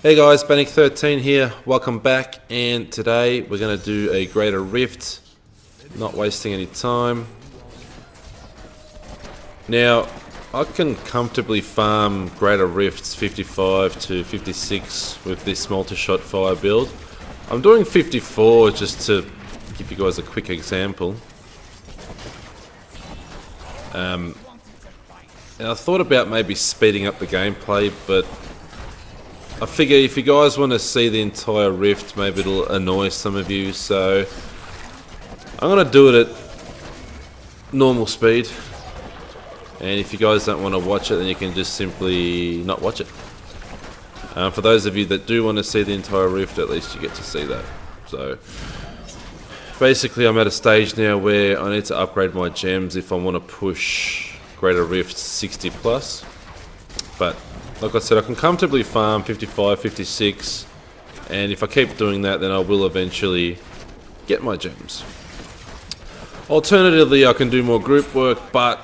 Hey guys, Bannick13 here, welcome back, and today we're going to do a Greater Rift, not wasting any time. Now, I can comfortably farm Greater Rifts 55 to 56 with this Multishot fire build. I'm doing 54 just to give you guys a quick example. And I thought about maybe speeding up the gameplay, but I figure if you guys want to see the entire rift, maybe it'll annoy some of you, so I'm going to do it at normal speed. And if you guys don't want to watch it, then you can just simply not watch it. For those of you that do want to see the entire rift, at least you get to see that. So basically I'm at a stage now where I need to upgrade my gems if I want to push Greater Rift 60 plus. But like I said, I can comfortably farm 55, 56, and if I keep doing that, then I will eventually get my gems. Alternatively, I can do more group work, but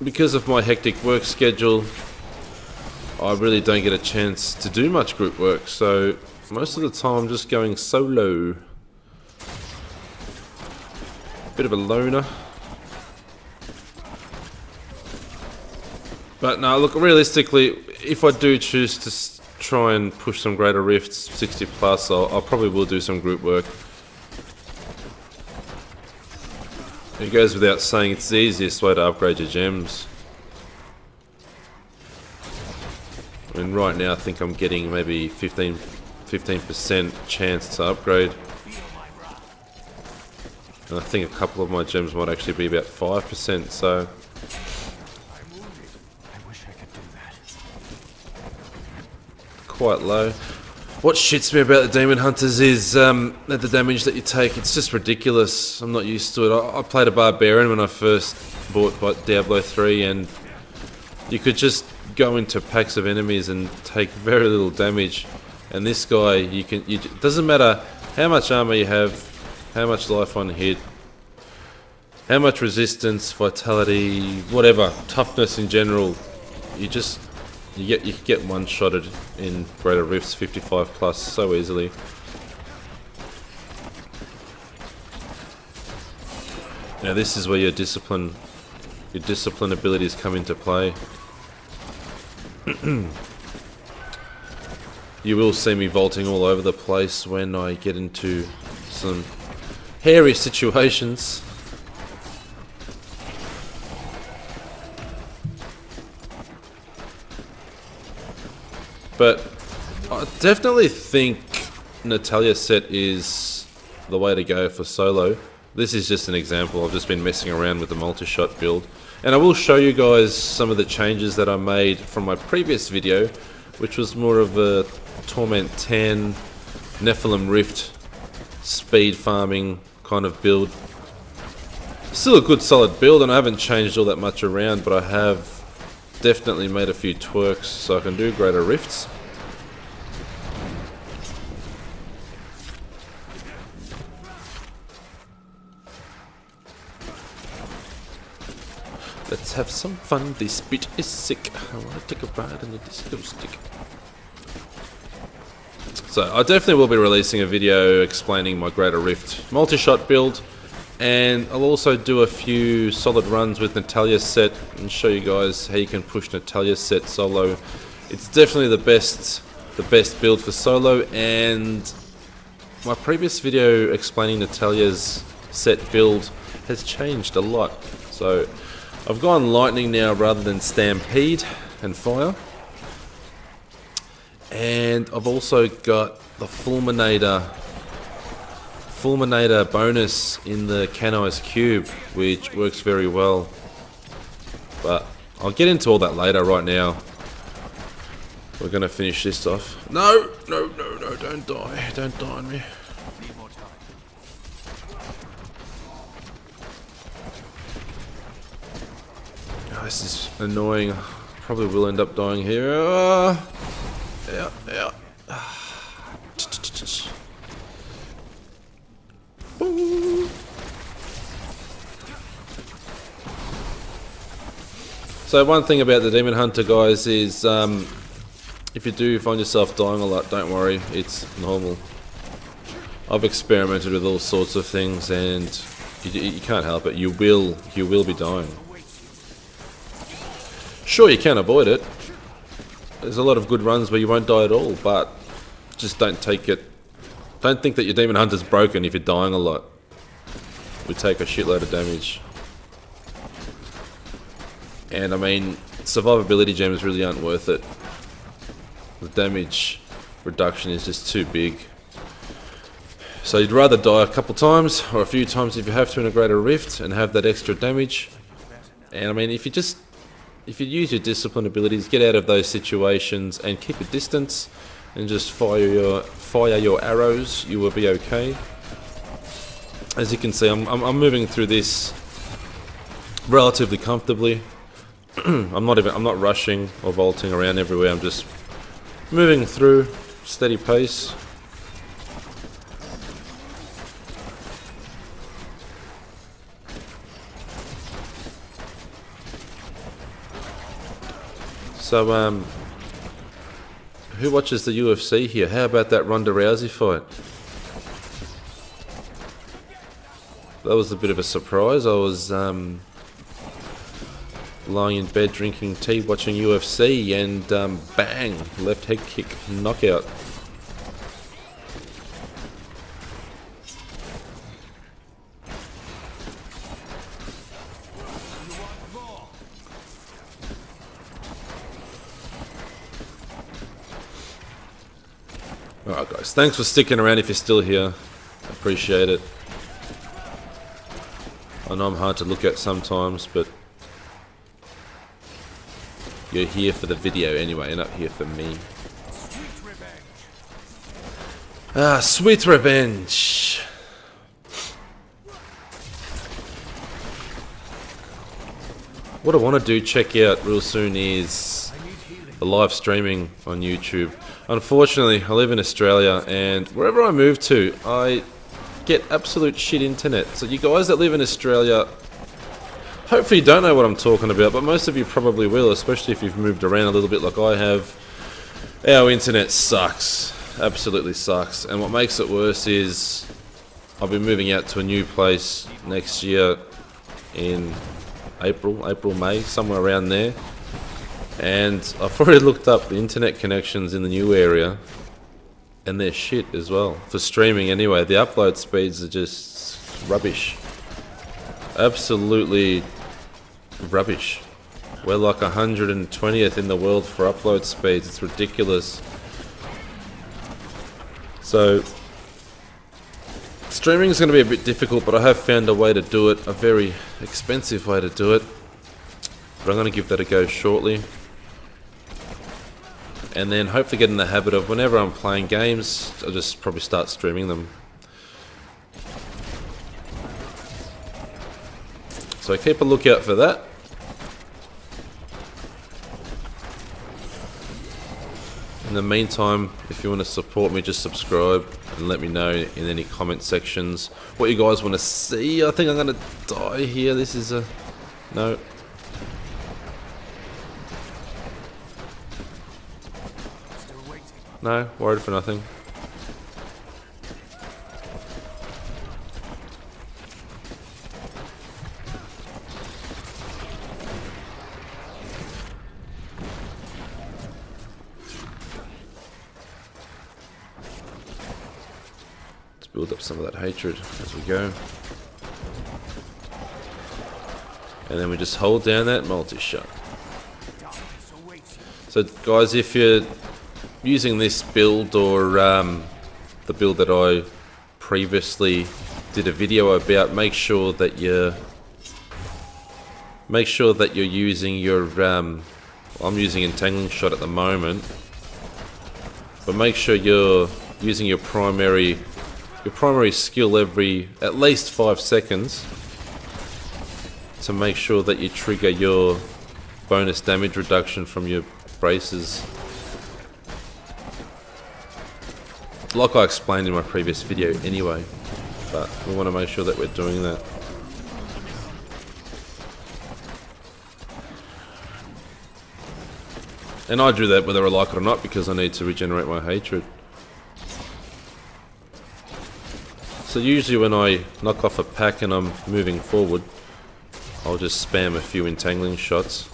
because of my hectic work schedule, I really don't get a chance to do much group work, so most of the time I'm just going solo. Bit of a loner. But no, look, realistically, if I do choose to try and push some Greater Rifts 60 plus, I probably will do some group work. It goes without saying, it's the easiest way to upgrade your gems. I mean, right now I think I'm getting maybe 15% chance to upgrade. And I think a couple of my gems might actually be about 5%, so quite low. What shits me about the Demon Hunters is that the damage that you take, it's just ridiculous. I'm not used to it. I played a Barbarian when I first bought Diablo 3, and you could just go into packs of enemies and take very little damage. And this guy, it doesn't matter how much armor you have, how much life on hit, how much resistance, vitality, whatever, toughness in general, you get one-shotted in Greater Rifts 55 plus so easily. Now this is where your discipline abilities come into play. You will see me vaulting all over the place when I get into some hairy situations. But I definitely think Natalia set is the way to go for solo. This is just an example. I've just been messing around with the Multishot build. And I will show you guys some of the changes that I made from my previous video, which was more of a Torment 10, Nephilim Rift, speed farming kind of build. Still a good solid build, and I haven't changed all that much around, but I have definitely made a few twerks so I can do Greater Rifts. Let's have some fun, this bit is sick. I want to take a ride in the disco stick. So I definitely will be releasing a video explaining my Greater Rift Multishot build, and I'll also do a few solid runs with Natalia's set and show you guys how you can push Natalia's set solo. It's definitely the best build for solo, and my previous video explaining Natalia's set build has changed a lot. So I've gone lightning now rather than stampede and fire. And I've also got the Fulminator bonus in the Canise Cube, which works very well. But I'll get into all that later. Right now, we're going to finish this off. No, don't die. Don't die on me. Oh, this is annoying. Probably will end up dying here. Yeah. So one thing about the Demon Hunter, guys, is if you do find yourself dying a lot, don't worry, it's normal. I've experimented with all sorts of things, and you can't help it. You will be dying. Sure, you can avoid it. There's a lot of good runs where you won't die at all, but just don't take it. Don't think that your Demon Hunter's broken if you're dying a lot. We take a shitload of damage. And I mean, survivability gems really aren't worth it. The damage reduction is just too big. So you'd rather die a couple times, or a few times if you have to in a greater rift, and have that extra damage. And I mean, if you use your discipline abilities, get out of those situations and keep a distance, and just fire your arrows, you will be okay. As you can see, I'm moving through this relatively comfortably. I'm not rushing or vaulting around everywhere. I'm just moving through, steady pace. So, who watches the UFC here? How about that Ronda Rousey fight? That was a bit of a surprise. I was lying in bed drinking tea watching UFC, and bang, left head kick knockout. Alright guys, thanks for sticking around if you're still here. I appreciate it. I know I'm hard to look at sometimes, but you're here for the video anyway, you're not here for me. Ah, sweet revenge! What I want to do, check out real soon, is the live streaming on YouTube. Unfortunately, I live in Australia, and wherever I move to, I get absolute shit internet. So you guys that live in Australia, hopefully you don't know what I'm talking about, but most of you probably will, especially if you've moved around a little bit like I have. Our internet sucks. Absolutely sucks. And what makes it worse is I'll be moving out to a new place next year in April, May, somewhere around there. And I've already looked up the internet connections in the new area, and they're shit as well. For streaming anyway, the upload speeds are just rubbish. Absolutely rubbish. We're like 120th in the world for upload speeds. It's ridiculous. So streaming is going to be a bit difficult, but I have found a way to do it, a very expensive way to do it. But I'm going to give that a go shortly. And then hopefully get in the habit of whenever I'm playing games, I'll just probably start streaming them. So keep a lookout for that. In the meantime, if you want to support me, just subscribe and let me know in any comment sections what you guys want to see. I think I'm going to die here. This is a... no. No, worried for nothing. Let's build up some of that hatred as we go. And then we just hold down that multi-shot. So guys, if you're using this build or the build that I previously did a video about, make sure that you're using your I'm using Entangling Shot at the moment, but make sure you're using your primary skill every at least 5 seconds to make sure that you trigger your bonus damage reduction from your braces. Like I explained in my previous video anyway, but we want to make sure that we're doing that. And I do that whether I like it or not because I need to regenerate my hatred. So usually when I knock off a pack and I'm moving forward, I'll just spam a few entangling shots.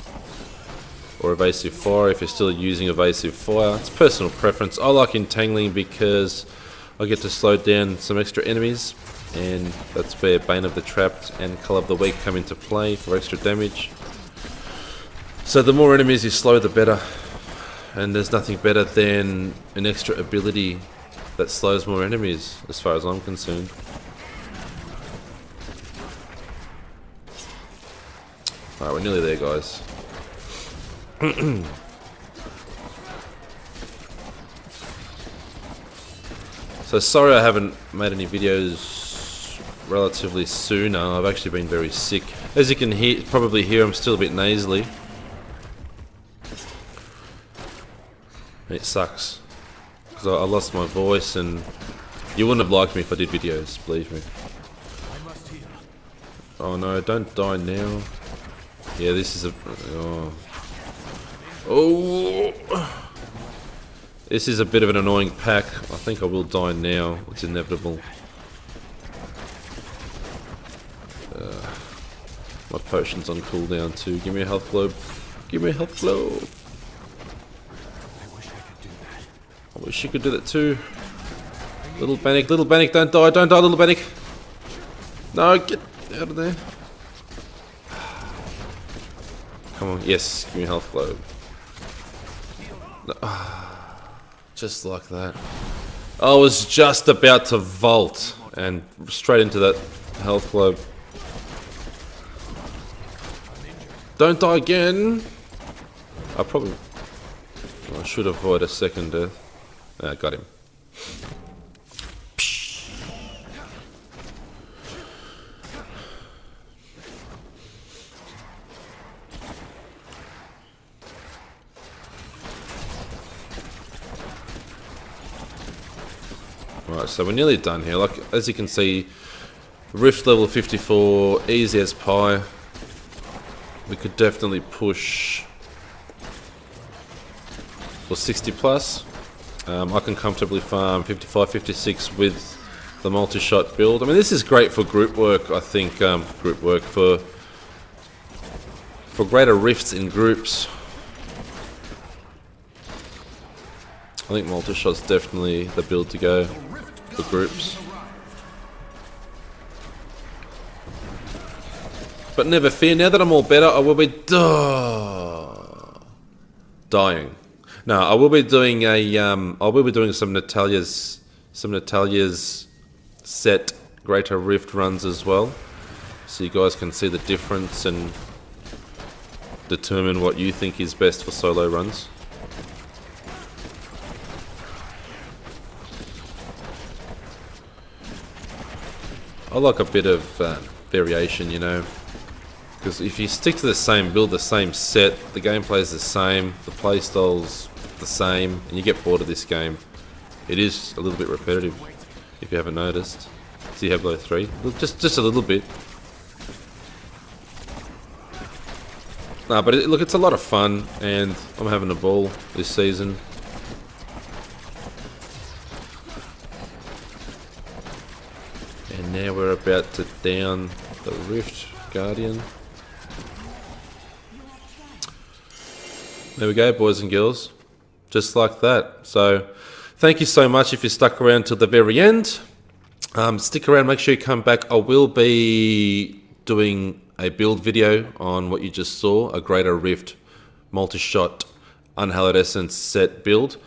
Or evasive fire if you're still using evasive fire. It's personal preference. I like entangling because I get to slow down some extra enemies, and that's where Bane of the Trapped and Colour of the Weak come into play for extra damage. So the more enemies you slow, the better. And there's nothing better than an extra ability that slows more enemies, as far as I'm concerned. Alright, we're nearly there, guys. So sorry I haven't made any videos relatively sooner. I've actually been very sick. As you can probably hear, I'm still a bit nasally. It sucks because I lost my voice, and you wouldn't have liked me if I did videos, believe me. Oh no, don't die now. Yeah, this is a... Oh, this is a bit of an annoying pack. I think I will die now. It's inevitable. My potion's on cooldown too. Give me a health globe. Give me a health globe. I wish you could do that too. Little Bannock, don't die, little Bannock. No, get out of there. Come on, yes, give me a health globe. No, just like that. I was just about to vault and straight into that health globe. Don't die again. I should avoid a second death. Got him. Right, so we're nearly done here. Like, as you can see, Rift level 54, easy as pie. We could definitely push for 60 plus. I can comfortably farm 55, 56 with the Multishot build. I mean, this is great for group work, I think. Group work for greater rifts in groups. I think Multishot's definitely the build to go for groups. But never fear, now that I'm all better, I will be dying. No, I will be doing some Natalia's set Greater Rift runs as well, so you guys can see the difference and determine what you think is best for solo runs. I like a bit of variation, you know, because if you stick to the same build, the same set, the gameplay is the same, the playstyle's the same, and you get bored of this game. It is a little bit repetitive, if you haven't noticed. Diablo 3, just a little bit. Nah, but look, it's a lot of fun, and I'm having a ball this season. And now we're about to down the Rift Guardian. There we go, boys and girls. Just like that. So, thank you so much if you stuck around till the very end. Stick around, make sure you come back. I will be doing a build video on what you just saw, a Greater Rift Multishot Unhallowed Essence set build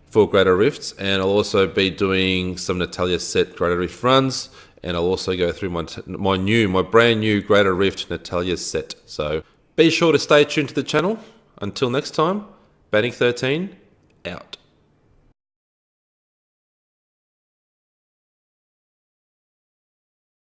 for Greater Rifts, and I'll also be doing some Natalia set Greater Rift runs, and I'll also go through my brand new Greater Rift Natalia set. So be sure to stay tuned to the channel. Until next time, Banning 13 out.